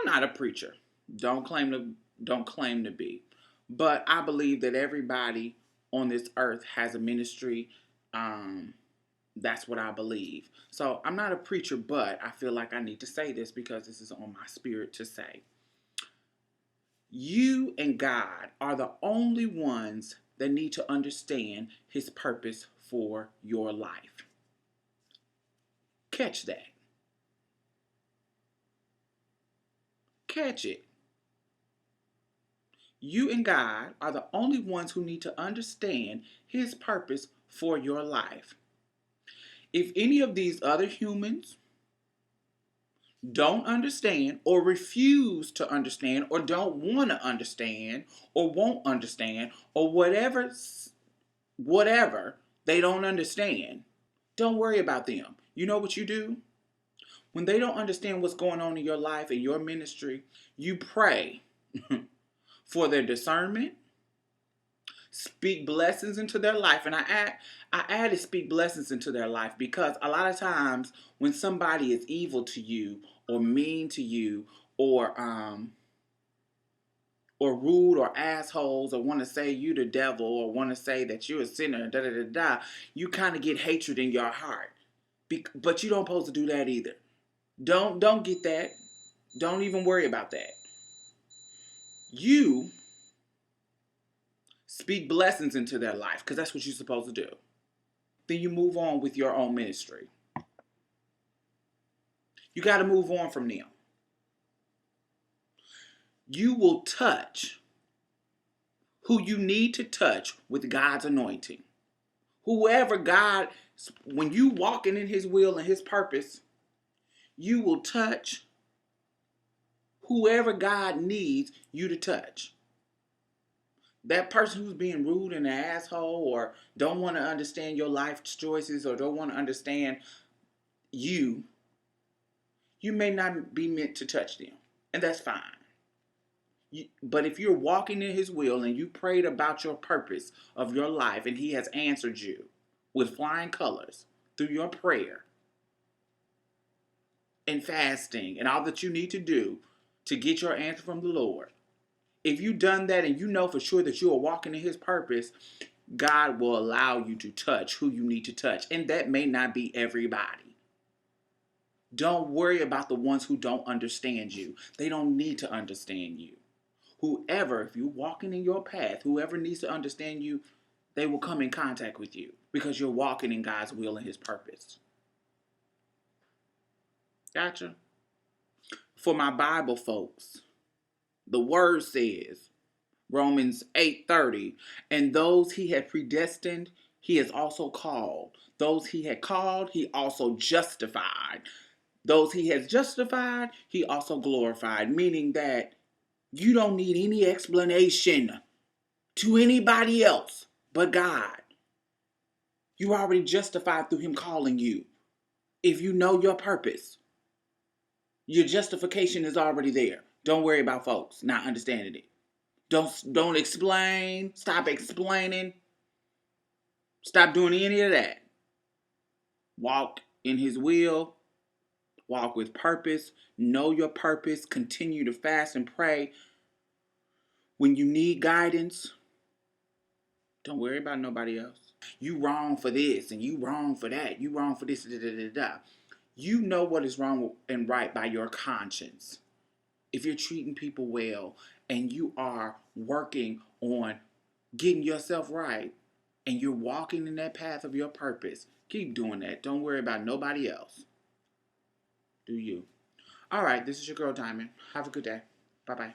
not a preacher. Don't claim to be. But I believe that everybody on this earth has a ministry. Um, that's what I believe. So I'm not a preacher, but I feel like I need to say this because this is on my spirit to say. You and God are the only ones that need to understand his purpose for your life. Catch that. Catch it. You and God are the only ones who need to understand his purpose for your life. If any of these other humans don't understand or refuse to understand or don't want to understand or won't understand or whatever they don't understand, don't worry about them. You know what you do? When they don't understand what's going on in your life and your ministry, you pray for their discernment, speak blessings into their life. And I added speak blessings into their life because a lot of times when somebody is evil to you or mean to you or rude or assholes or want to say you the devil or want to say that you're a sinner, da da da da, you kind of get hatred in your heart. But you don't supposed to do that either. Don't get that. Don't even worry about that. You speak blessings into their life because that's what you're supposed to do. Then you move on with your own ministry. You got to move on from them. You will touch who you need to touch with God's anointing. Whoever God, when you walking in his will and his purpose, you will touch whoever God needs you to touch. That person who's being rude and an asshole or don't want to understand your life choices or don't want to understand you, you may not be meant to touch them. And that's fine. But if you're walking in his will and you prayed about your purpose of your life and he has answered you with flying colors through your prayer and fasting and all that you need to do to get your answer from the Lord, if you've done that and you know for sure that you are walking in his purpose, God will allow you to touch who you need to touch. And that may not be everybody. Don't worry about the ones who don't understand you. They don't need to understand you. Whoever, if you're walking in your path, whoever needs to understand you, they will come in contact with you because you're walking in God's will and his purpose. Gotcha? For my Bible folks, the word says, Romans 8:30, and those he had predestined, he has also called. Those he had called, he also justified. Those he has justified, he also glorified, meaning that you don't need any explanation to anybody else but God. You already justified through him calling you. If you know your purpose, your justification is already there. Don't worry about folks not understanding it. Don't explain. Stop explaining. Stop doing any of that. Walk in his will. Walk with purpose. Know your purpose. Continue to fast and pray. When you need guidance, don't worry about nobody else. You wrong for this and you wrong for that. You wrong for this. Da, da, da, da. You know what is wrong and right by your conscience. If you're treating people well and you are working on getting yourself right and you're walking in that path of your purpose, keep doing that. Don't worry about nobody else. Do you? All right, this is your girl Diamond. Have a good day. Bye-bye.